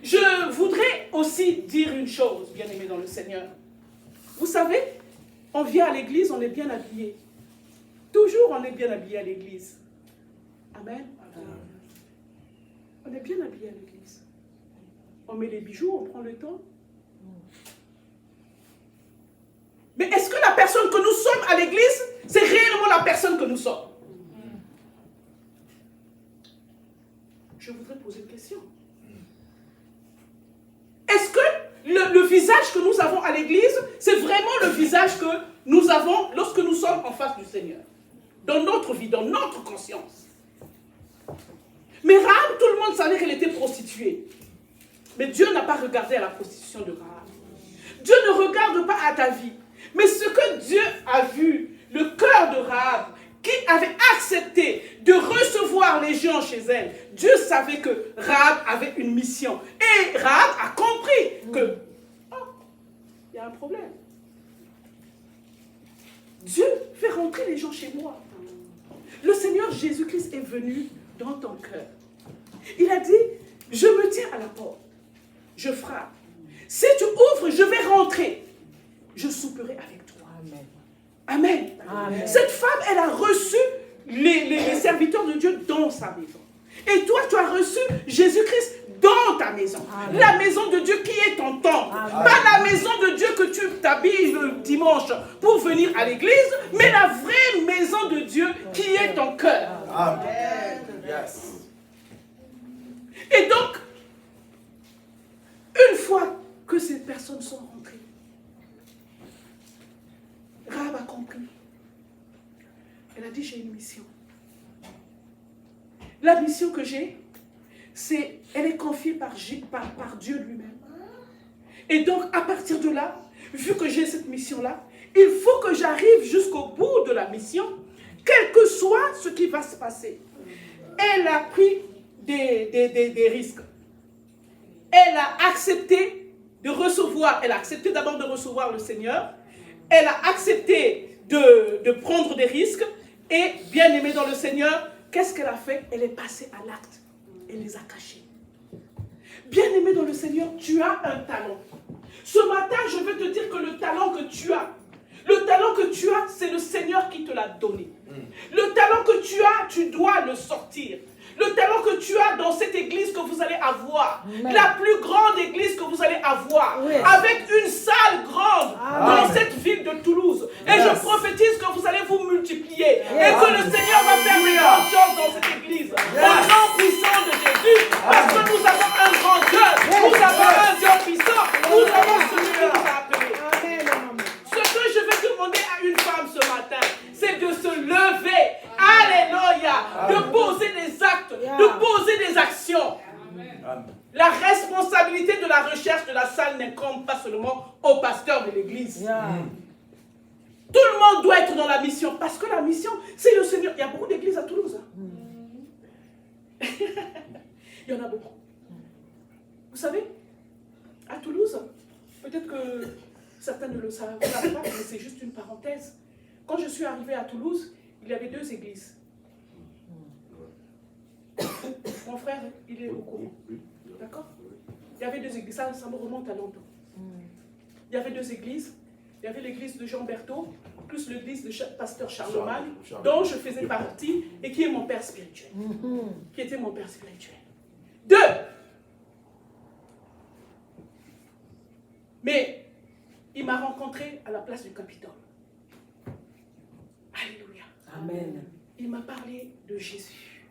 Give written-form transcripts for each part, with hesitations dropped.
Je voudrais aussi dire une chose, bien-aimés dans le Seigneur. Vous savez, on vient à l'église, on est bien habillé. Toujours, on est bien habillé à l'église. Amen. On est bien habillé à l'église. On met les bijoux, on prend le temps. Mais est-ce que la personne que nous sommes à l'église, c'est réellement la personne que nous sommes? Je voudrais poser une question. Est-ce que le visage que nous avons à l'église, c'est vraiment le visage que nous avons lorsque nous sommes en face du Seigneur? Dans notre vie, dans notre conscience. Mais Rahab, tout le monde savait qu'elle était prostituée. Mais Dieu n'a pas regardé à la prostitution de Rahab. Dieu ne regarde pas à ta vie. Mais ce que Dieu a vu, le cœur de Rahab, qui avait accepté de recevoir les gens chez elle, Dieu savait que Rahab avait une mission. Et Rahab a compris que, il y a un problème. Dieu fait rentrer les gens chez moi. Le Seigneur Jésus-Christ est venu dans ton cœur. Il a dit, je me tiens à la porte, je frappe. Si tu ouvres, je vais rentrer. Je souperai avec toi. Amen. Amen. Amen. Cette femme, elle a reçu les serviteurs de Dieu dans sa maison. Et toi, tu as reçu Jésus-Christ dans ta maison. Amen. La maison de Dieu qui est ton temple. Amen. Pas la maison de Dieu que tu t'habilles le dimanche pour venir à l'église, mais la vraie maison de Dieu qui est ton cœur. Amen. Yes. Et donc, une fois que ces personnes sont rentrées, Rahab a compris. Elle a dit, j'ai une mission. La mission que j'ai, elle est confiée par Dieu lui-même. Et donc, à partir de là, vu que j'ai cette mission-là, il faut que j'arrive jusqu'au bout de la mission, quel que soit ce qui va se passer. Elle a pris des risques. Elle a accepté de recevoir, elle a accepté d'abord de recevoir le Seigneur, elle a accepté de prendre des risques, et bien aimée dans le Seigneur, qu'est-ce qu'elle a fait? Elle est passée à l'acte. Elle les a cachés. Bien aimée dans le Seigneur, tu as un talent. Ce matin, je veux te dire que le talent que tu as, c'est le Seigneur qui te l'a donné. Le talent que tu as, tu dois le sortir. Le talent que tu as dans cette église que vous allez avoir, Amen. La plus grande église que vous allez avoir, oui. Avec une salle grande Amen. Dans cette ville de Toulouse. Et yes. Je prophétise que vous allez vous multiplier yes. Et que le Seigneur va faire de grandes choses dans cette église. Yes. Au nom puissant de Jésus, parce que nous avons un grand Dieu, nous avons un Dieu puissant, nous avons celui qui nous a appelés. Ce que je vais demander à une femme ce matin, c'est de se lever. Alléluia. De poser des actes, de poser des actions. Amen. La responsabilité de la recherche de la salle n'incombe pas seulement au pasteur de l'église. Tout le monde doit être dans la mission, parce que la mission, c'est le Seigneur. Il y a beaucoup d'églises à Toulouse. Il y en a beaucoup. Vous savez, à Toulouse, peut-être que certains ne le savent pas, mais c'est juste une parenthèse. Quand je suis arrivée à Toulouse, il y avait 2 églises. Mon frère, il est au courant. D'accord? Il y avait 2 églises. Ça me remonte à longtemps. Il y avait 2 églises. Il y avait l'église de Jean Berthaud, plus l'église de pasteur Charlemagne, dont je faisais partie et qui est mon père spirituel. Qui était mon père spirituel. 2. Mais il m'a rencontré à la place du Capitole. Alléluia. Amen. Il m'a parlé de Jésus.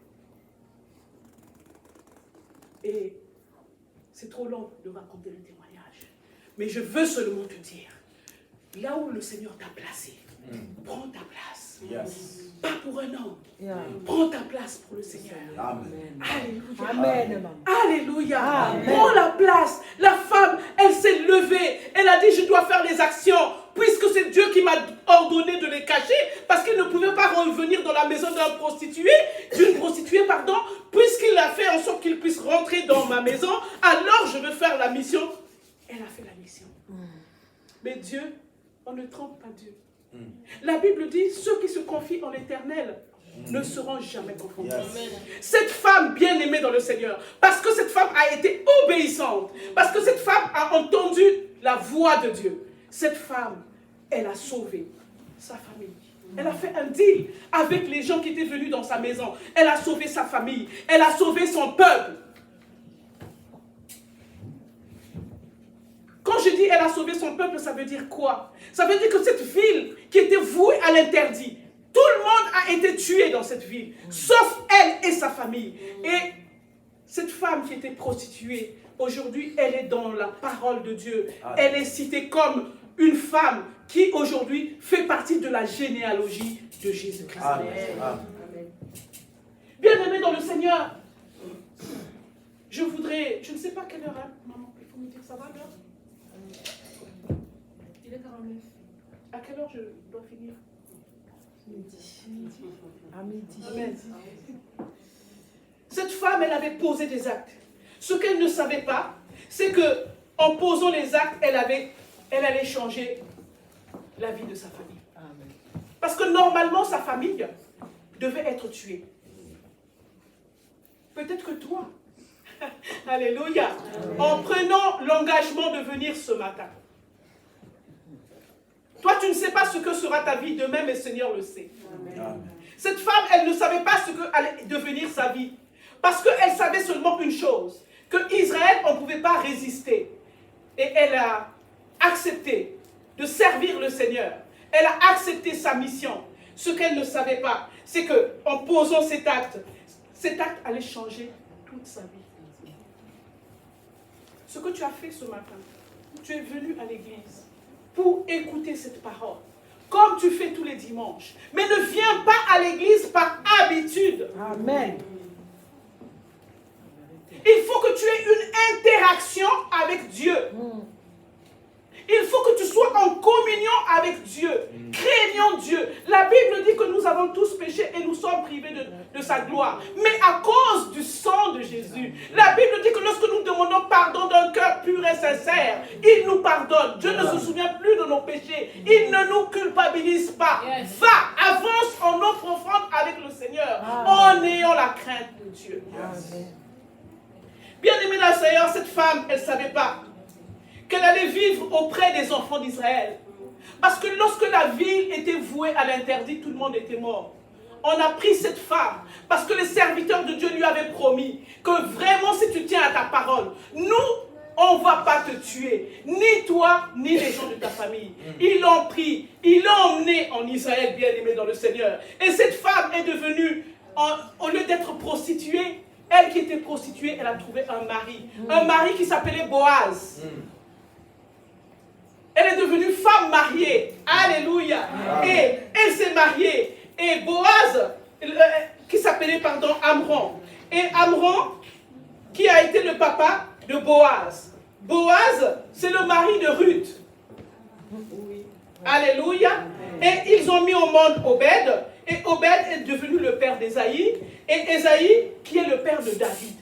Et c'est trop long de raconter le témoignage. Mais je veux seulement te dire, là où le Seigneur t'a placé, prends ta place. Yes. Pas pour un homme. Yeah. Prends ta place pour le Seigneur. Amen. Alléluia. Amen. Alléluia. Amen. Prends la place. La femme, elle s'est levée. Elle a dit, je dois faire les actions. Puisque c'est Dieu qui m'a ordonné de les cacher, parce qu'il ne pouvait pas revenir dans la maison d'une prostituée, puisqu'il a fait en sorte qu'il puisse rentrer dans ma maison, alors je veux faire la mission. Elle a fait la mission. Mais Dieu, on ne trompe pas Dieu. La Bible dit, ceux qui se confient en l'Éternel ne seront jamais confondus. Yes. Cette femme bien aimée dans le Seigneur, parce que cette femme a été obéissante, la voix de Dieu. Cette femme, elle a sauvé sa famille. Elle a fait un deal avec les gens qui étaient venus dans sa maison. Elle a sauvé sa famille. Elle a sauvé son peuple. Quand je dis elle a sauvé son peuple, ça veut dire quoi? Ça veut dire que cette ville qui était vouée à l'interdit, tout le monde a été tué dans cette ville, sauf elle et sa famille. Et cette femme qui était prostituée, aujourd'hui, elle est dans la parole de Dieu. Elle est citée comme une femme qui, aujourd'hui, fait partie de la généalogie de Jésus-Christ. Bien-aimés dans le Seigneur, je ne sais pas quelle heure, hein, maman, il faut me dire, ça va l'heure? Il est 49. À quelle heure je dois finir? À midi. Amen. Cette femme, elle avait posé des actes. Ce qu'elle ne savait pas, c'est que en posant les actes, elle allait changer la vie de sa famille. Amen. Parce que normalement, sa famille devait être tuée. Peut-être que toi, alléluia, en prenant l'engagement de venir ce matin, toi, tu ne sais pas ce que sera ta vie demain, mais le Seigneur le sait. Amen. Cette femme, elle ne savait pas ce que allait devenir sa vie. Parce qu'elle savait seulement une chose, que Israël, on ne pouvait pas résister. Et elle a accepté de servir le Seigneur. Elle a accepté sa mission. Ce qu'elle ne savait pas, c'est qu'en posant cet acte allait changer toute sa vie. Ce que tu as fait ce matin, tu es venu à l'église pour écouter cette parole, comme tu fais tous les dimanches. Mais ne viens pas à l'église par habitude. Amen. Il faut que tu aies une interaction avec Dieu. Il faut que tu sois en communion avec Dieu, craignant Dieu. La Bible dit que nous avons tous péché et nous sommes privés de sa gloire. Mais à cause du sang de Jésus, la Bible dit que lorsque nous demandons pardon d'un cœur pur et sincère, il nous pardonne. Dieu ne se souvient plus de nos péchés. Il ne nous culpabilise pas. Va, avance en eau profonde avec le Seigneur, en ayant la crainte de Dieu. Bien aimé dans le Seigneur, cette femme, elle ne savait pas qu'elle allait vivre auprès des enfants d'Israël. Parce que lorsque la ville était vouée à l'interdit, tout le monde était mort. On a pris cette femme parce que les serviteurs de Dieu lui avaient promis que vraiment si tu tiens à ta parole, nous, on ne va pas te tuer. Ni toi, ni les gens de ta famille. Ils l'ont pris, ils l'ont emmené en Israël, bien aimé dans le Seigneur. Et cette femme est devenue, au lieu d'être prostituée, elle qui était prostituée, elle a trouvé un mari. Un mari qui s'appelait Boaz. Elle est devenue femme mariée. Alléluia. Et elle s'est mariée. Et Boaz, qui s'appelait, Amron. Et Amron, qui a été le papa de Boaz. Boaz, c'est le mari de Ruth. Alléluia. Et ils ont mis au monde Obed. Et Obed est devenu le père d'Ésaïe. Et Ésaïe, qui est le père de David.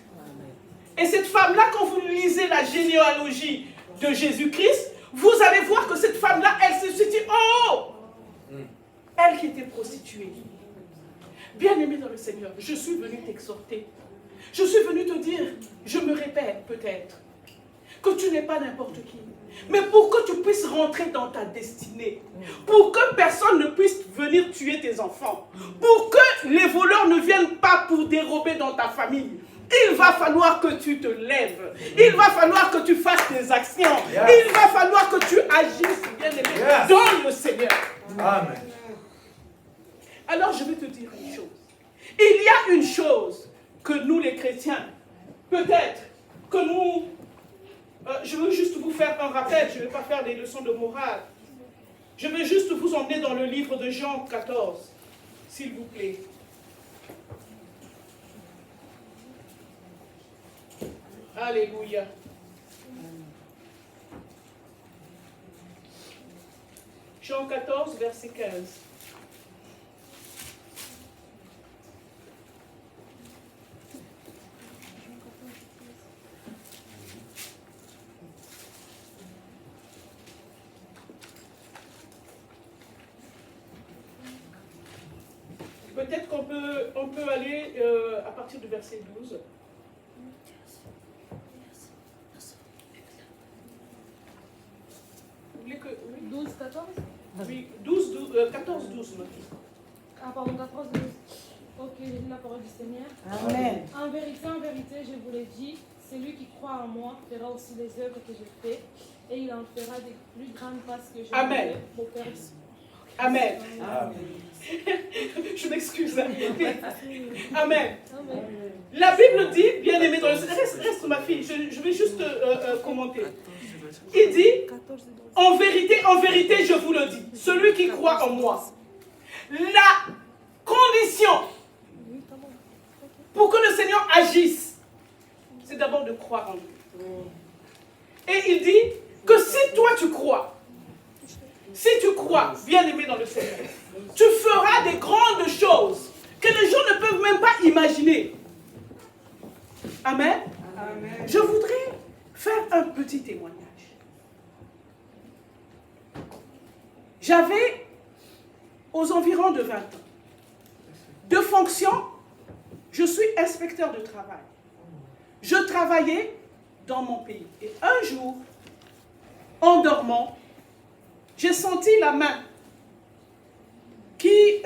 Et cette femme-là, quand vous lisez la généalogie de Jésus-Christ, vous allez voir que cette femme-là, elle se situe en haut. Elle qui était prostituée. Bien-aimée dans le Seigneur, je suis venue t'exhorter. Je suis venue te dire, je me répète peut-être, que tu n'es pas n'importe qui. Mais pour que tu puisses rentrer dans ta destinée, pour que personne ne puisse venir tuer tes enfants, pour que les voleurs ne viennent pas pour dérober dans ta famille, il va falloir que tu te lèves. Il va falloir que tu fasses des actions. Il va falloir que tu agisses, bien-aimé, dans le Seigneur. Amen. Alors je vais te dire une chose. Il y a une chose que nous les chrétiens, peut-être que nous... je veux juste vous faire un rappel, je ne vais pas faire des leçons de morale. Je vais juste vous emmener dans le livre de Jean 14, s'il vous plaît. Alléluia. Jean 14, verset 15. Peut-être qu'on peut aller à partir du verset 12. 14? Oui, 14, 12. Ah, pardon, 14, 12. Ok, j'ai dit la parole du Seigneur. Amen. En vérité, je vous l'ai dit, celui qui croit en moi fera aussi les œuvres que je fais, et il en fera des plus grandes parce que je Amen. fais au Père. Amen. Amen. Je m'excuse. Amen. Amen. La Bible dit, bien aimé dans le Seigneur, reste ma fille, je vais juste commenter. Il dit, en vérité, je vous le dis, celui qui croit en moi, la condition pour que le Seigneur agisse, c'est d'abord de croire en lui. Et il dit que si toi tu crois, bien aimé dans le Seigneur, tu feras des grandes choses que les gens ne peuvent même pas imaginer. Amen. Amen. Je voudrais faire un petit témoignage. J'avais aux environs de 20 ans. De fonction, je suis inspecteur de travail. Je travaillais dans mon pays. Et un jour, en dormant, j'ai senti la main qui,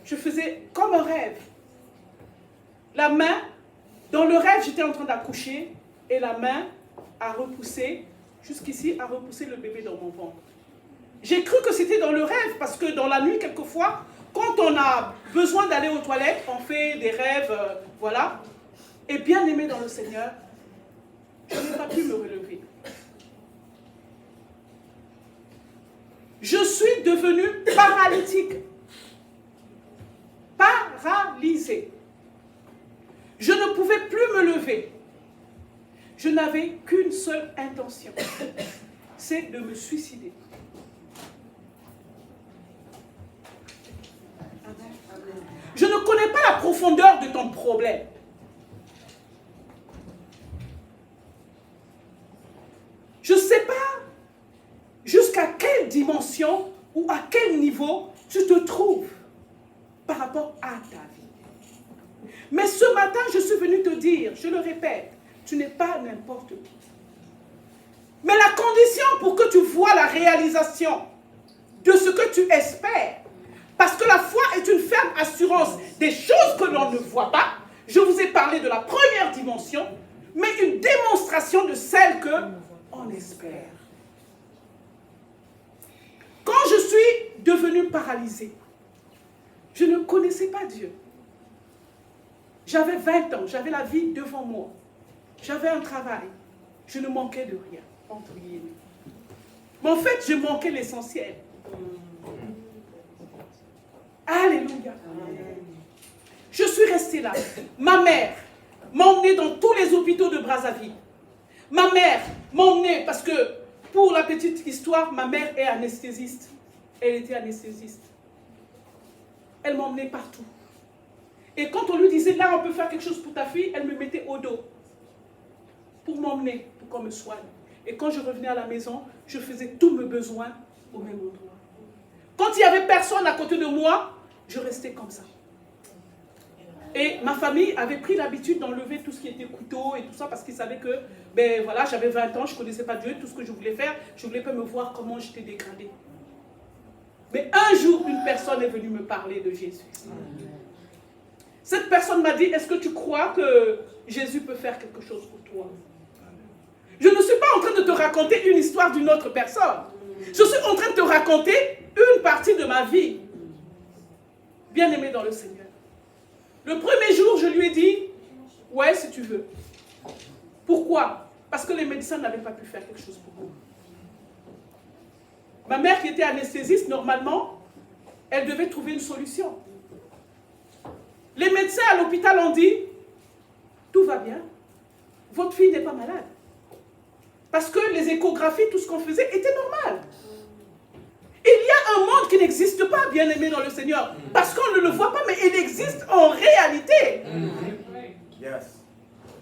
je faisais comme un rêve. La main, dans le rêve, j'étais en train d'accoucher et la main a repoussé, jusqu'ici, a repoussé le bébé dans mon ventre. J'ai cru que c'était dans le rêve parce que dans la nuit, quelquefois, quand on a besoin d'aller aux toilettes, on fait des rêves, voilà. Et bien aimé dans le Seigneur, je n'ai pas pu me relever. Je suis devenue paralytique. Paralysée. Je ne pouvais plus me lever. Je n'avais qu'une seule intention, c'est de me suicider. Je ne connais pas la profondeur de ton problème. Je ne sais pas jusqu'à quelle dimension ou à quel niveau tu te trouves par rapport à ta vie. Mais ce matin, je suis venue te dire, je le répète, tu n'es pas n'importe qui. Mais la condition pour que tu vois la réalisation de ce que tu espères, parce que la foi est une ferme assurance des choses que l'on ne voit pas. Je vous ai parlé de la première dimension, mais une démonstration de celle que on espère. Quand je suis devenue paralysée, je ne connaissais pas Dieu. J'avais 20 ans, j'avais la vie devant moi. J'avais un travail. Je ne manquais de rien, entre guillemets. Mais en fait, je manquais l'essentiel. Alléluia. Je suis restée là. Ma mère m'a emmenée dans tous les hôpitaux de Brazzaville. Ma mère m'a emmenée, parce que, pour la petite histoire, ma mère est anesthésiste. Elle était anesthésiste. Elle m'a emmenée partout. Et quand on lui disait, là, on peut faire quelque chose pour ta fille, elle me mettait au dos pour m'emmener, pour qu'on me soigne. Et quand je revenais à la maison, je faisais tous mes besoins au même endroit. Quand il n'y avait personne à côté de moi, je restais comme ça. Et ma famille avait pris l'habitude d'enlever tout ce qui était couteau et tout ça parce qu'ils savaient que, ben voilà, j'avais 20 ans, je ne connaissais pas Dieu, tout ce que je voulais faire, je ne voulais pas me voir comment j'étais dégradée. Mais un jour, une personne est venue me parler de Jésus. Cette personne m'a dit, est-ce que tu crois que Jésus peut faire quelque chose pour toi? Je ne suis pas en train de te raconter une histoire d'une autre personne. Je suis en train de te raconter une partie de ma vie. Bien-aimé dans le Seigneur. Le premier jour, je lui ai dit, ouais, si tu veux. Pourquoi? Parce que les médecins n'avaient pas pu faire quelque chose pour moi. Ma mère qui était anesthésiste, normalement, elle devait trouver une solution. Les médecins à l'hôpital ont dit, tout va bien, votre fille n'est pas malade. Parce que les échographies, tout ce qu'on faisait était normal. Il y a un monde qui n'existe pas, bien-aimé dans le Seigneur, parce qu'on ne le voit pas, mais il existe en réalité. Yes.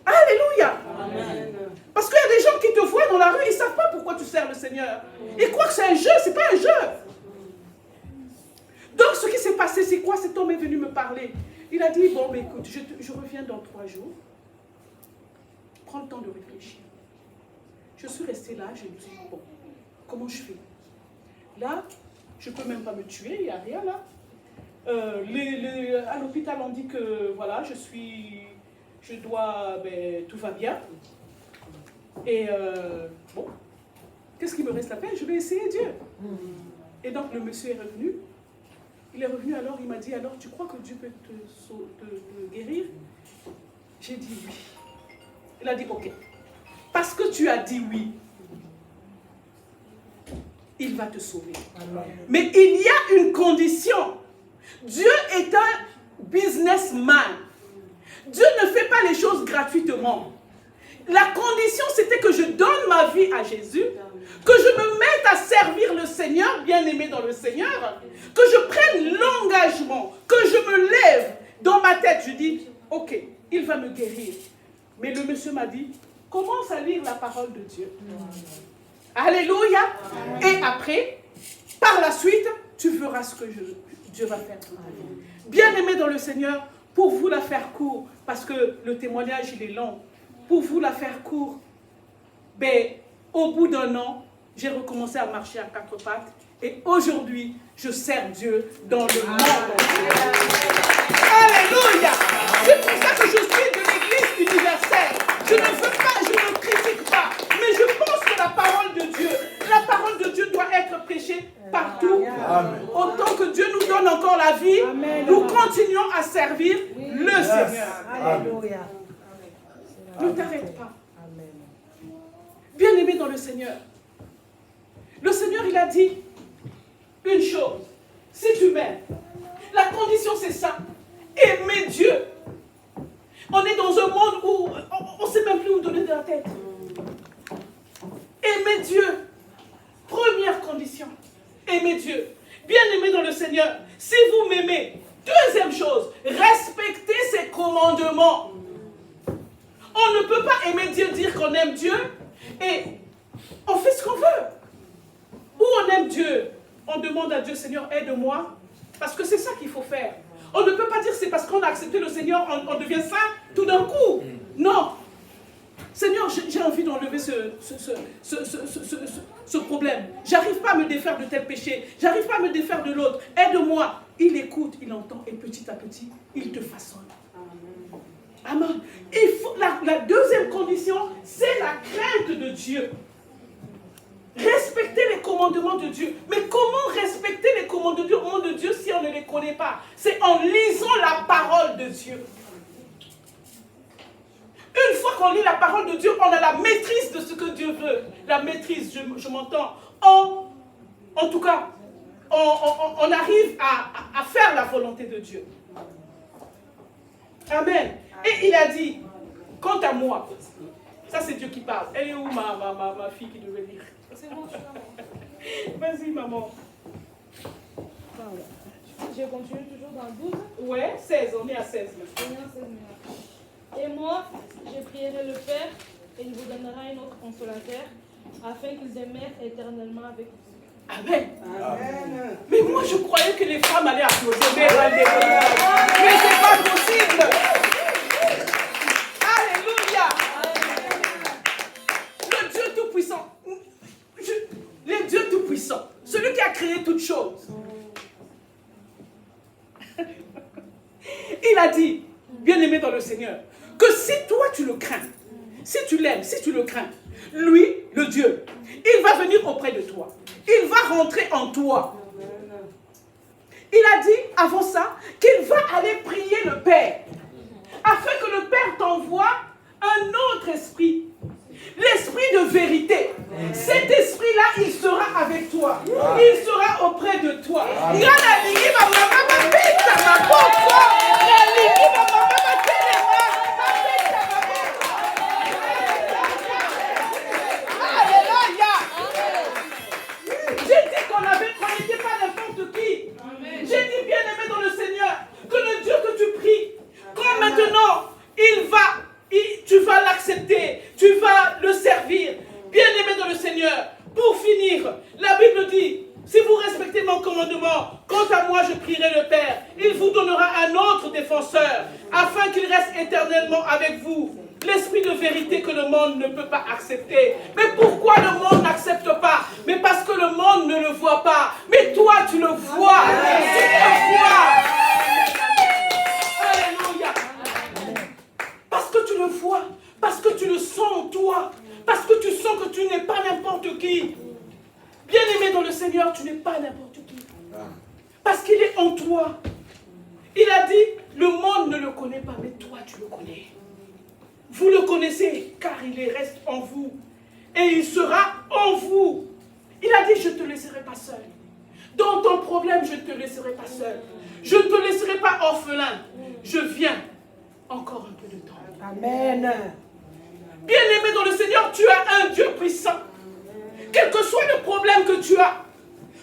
Alléluia. Amen. Parce qu'il y a des gens qui te voient dans la rue, ils ne savent pas pourquoi tu sers le Seigneur. Ils croient que c'est un jeu, ce n'est pas un jeu. Donc ce qui s'est passé, c'est quoi? Cet homme est venu me parler. Il a dit, bon, mais écoute, je reviens dans 3 jours. Prends le temps de réfléchir. Je suis restée là, je me dis, bon, comment je fais? Là, je ne peux même pas me tuer, il n'y a rien là. À l'hôpital, on dit que voilà, tout va bien. Et bon, qu'est-ce qui me reste à faire? Je vais essayer Dieu. Et donc le monsieur est revenu. Il est revenu alors, il m'a dit, alors tu crois que Dieu peut te guérir? J'ai dit oui. Il a dit ok. Parce que tu as dit oui, il va te sauver. Amen. Mais il y a une condition. Dieu est un businessman. Dieu ne fait pas les choses gratuitement. La condition, c'était que je donne ma vie à Jésus, que je me mette à servir le Seigneur, bien-aimé dans le Seigneur, que je prenne l'engagement, que je me lève dans ma tête. Je dis, ok, il va me guérir. Mais le monsieur m'a dit, commence à lire la parole de Dieu. Alléluia. Et après, par la suite, tu verras ce que Dieu va faire. Bien-aimé dans le Seigneur, pour vous la faire court, parce que le témoignage, il est long. Pour vous la faire court, ben, au bout d'un an, j'ai recommencé à marcher à quatre pattes. Et aujourd'hui, je sers Dieu dans le monde. Alléluia. C'est pour ça que je suis de l'Église universelle. Je ne veux pas, je ne critique pas. Mais je pense que la parole de Dieu doit être prêchée partout. Amen. Autant que Dieu nous donne encore la vie, amen, nous continuons à servir le Seigneur. Alléluia. Ne t'arrête pas. Bien-aimé dans le Seigneur. Le Seigneur, il a dit une chose. Si tu m'aimes, la condition c'est ça. Aimer Dieu. On est dans un monde où on ne sait même plus où donner de la tête. Aimer Dieu. Première condition. Aimer Dieu. Bien-aimé dans le Seigneur. Si vous m'aimez, deuxième chose, respectez ses commandements. On ne peut pas aimer Dieu, dire qu'on aime Dieu et on fait ce qu'on veut. Ou on aime Dieu, on demande à Dieu, Seigneur, aide-moi, parce que c'est ça qu'il faut faire. On ne peut pas dire c'est parce qu'on a accepté le Seigneur, on devient saint tout d'un coup. Non. Seigneur, j'ai envie d'enlever ce problème. J'arrive pas à me défaire de tel péché. J'arrive pas à me défaire de l'autre. Aide-moi. Il écoute, il entend et petit à petit, il te façonne. Amen. Il faut, la deuxième condition, c'est la crainte de Dieu. Respecter les commandements de Dieu. Mais comment respecter les commandements de Dieu si on ne les connaît pas? C'est en lisant la parole de Dieu. Une fois qu'on lit la parole de Dieu, on a la maîtrise de ce que Dieu veut. La maîtrise, je m'entends. En tout cas, on arrive à faire la volonté de Dieu. Amen. Et il a dit, quant à moi, ça c'est Dieu qui parle. Elle est où ma fille qui devait lire? C'est bon, Vas-y, maman. Je continue toujours dans le 12. Ouais, 16, on est à 16 maintenant. Et moi, je prierai le Père, et il vous donnera un autre consolateur, afin qu'il demeure éternellement avec vous. Amen. Amen. Mais moi, je croyais que les femmes allaient applaudir. Mais c'est pas possible. Alléluia. Le Dieu Tout-Puissant. Le Dieu Tout-Puissant. Celui qui a créé toutes choses. Il a dit, bien-aimé dans le Seigneur, que si toi tu le crains, si tu l'aimes, si tu le crains, lui, le Dieu, il va venir auprès de toi. Il va rentrer en toi. Il a dit, avant ça, qu'il va aller prier le Père, afin que le Père t'envoie un autre esprit. L'esprit de vérité. Cet esprit-là, il sera avec toi. Il sera auprès de toi. J'ai dit qu'on n'était pas n'importe qui. J'ai dit, bien-aimé dans le Seigneur, que le Dieu que tu pries, comme maintenant, tu vas l'accepter, tu vas le servir. Bien-aimé dans le Seigneur, pour finir, la Bible dit, si vous respectez mon commandement, quant à moi je prierai le Père, il vous donnera un autre défenseur, afin qu'il reste éternellement avec vous. L'esprit de vérité que le monde ne peut pas accepter. Mais pourquoi le monde n'accepte pas? Mais parce que le monde monde ne le voit pas, mais toi tu le vois. Tu le vois. Alléluia. Parce que tu le vois, parce que tu le sens en toi, parce que tu sens que tu n'es pas n'importe qui. Bien-aimé dans le Seigneur, tu n'es pas n'importe qui. Parce qu'il est en toi. Il a dit, le monde ne le connaît pas, mais toi tu le connais. Vous le connaissez, car il reste en vous. Et il sera en vous. Il a dit, je ne te laisserai pas seul. Dans ton problème, je ne te laisserai pas seul. Je ne te laisserai pas orphelin. Je viens encore un peu de temps. Amen. Bien-aimé dans le Seigneur, tu as un Dieu puissant. Quel que soit le problème que tu as,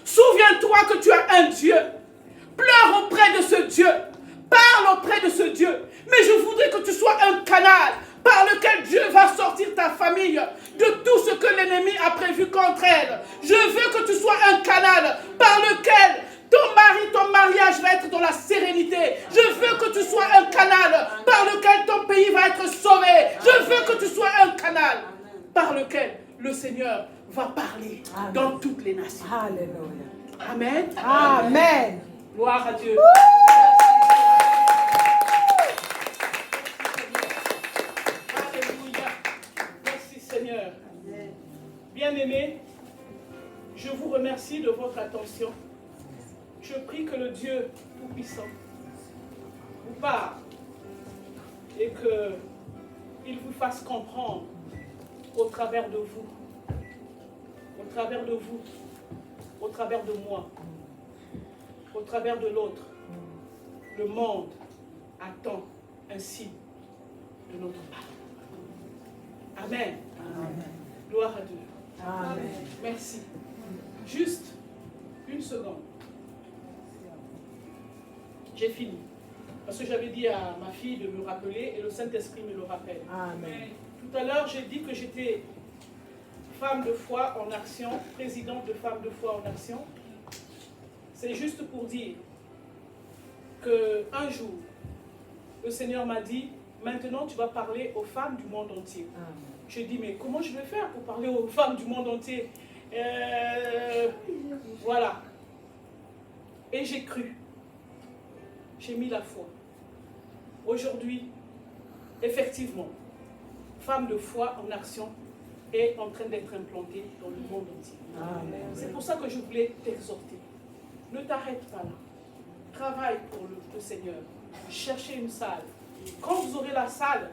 souviens-toi que tu as un Dieu. Pleure auprès de ce Dieu. Parle auprès de ce Dieu. Mais je voudrais que tu sois un canal par lequel Dieu va sortir ta famille de tout ce que l'ennemi a prévu contre elle. Je veux que tu sois un canal par lequel ton mariage va être dans la sérénité. Je veux que tu sois un canal par lequel ton pays va être sauvé. Je veux que tu sois un canal par lequel le Seigneur va parler dans toutes les nations. Alléluia. Amen. Amen. Gloire à Dieu. Alléluia. Merci Seigneur. Bien-aimés, je vous remercie de votre attention. Je prie que le Dieu Tout-Puissant vous parle et qu'il vous fasse comprendre au travers de vous, au travers de moi, au travers de l'autre. Le monde attend un signe de notre part. Amen. Amen. Gloire à Dieu. Amen. Merci. Juste une seconde. J'ai fini. Parce que j'avais dit à ma fille de me rappeler et le Saint-Esprit me le rappelle. Amen. Tout à l'heure, j'ai dit que j'étais femme de foi en action, présidente de Femmes de foi en action. C'est juste pour dire qu'un jour, le Seigneur m'a dit, maintenant tu vas parler aux femmes du monde entier. J'ai dit, mais comment je vais faire pour parler aux femmes du monde entier? Voilà. Et j'ai cru. J'ai mis la foi. Aujourd'hui, effectivement, Femme de foi en action est en train d'être implantée dans le monde entier. C'est pour ça que je voulais t'exhorter. Ne t'arrête pas là. Travaille pour le Seigneur. Cherchez une salle. Quand vous aurez la salle,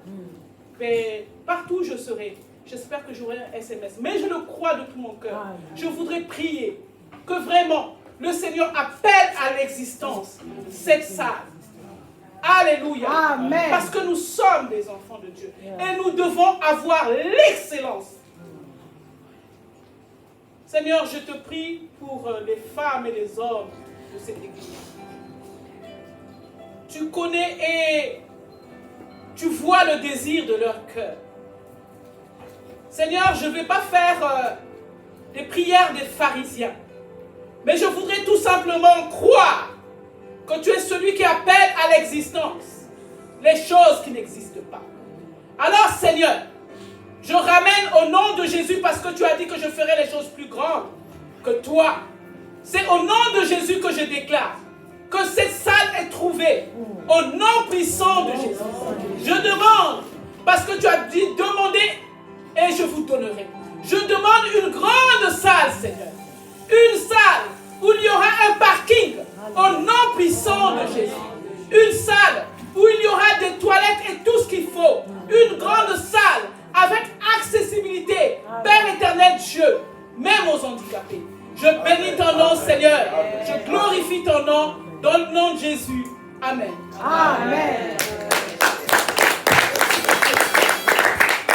ben, partout où je serai, j'espère que j'aurai un SMS. Mais je le crois de tout mon cœur. Je voudrais prier que vraiment le Seigneur appelle à l'existence cette salle. Alléluia. Amen. Parce que nous sommes des enfants de Dieu. Et nous devons avoir l'excellence. Seigneur, je te prie pour les femmes et les hommes de cette église. Tu connais et tu vois le désir de leur cœur. Seigneur, je ne vais pas faire des prières des pharisiens. Mais je voudrais tout simplement croire que tu es celui qui appelle à l'existence les choses qui n'existent pas. Alors Seigneur, je ramène au nom de Jésus parce que tu as dit que je ferai les choses plus grandes que toi. C'est au nom de Jésus que je déclare que cette salle est trouvée au nom puissant de Jésus. Je demande, parce que tu as dit demander et je vous donnerai. Je demande une grande salle, Seigneur. Une salle où il y aura un parking au nom puissant de Jésus. Une salle où il y aura des toilettes et tout ce qu'il faut. Une grande salle avec accessibilité. Père éternel Dieu, même aux handicapés. Je bénis ton nom, Seigneur. Je glorifie ton nom dans le nom de Jésus. Amen. Amen.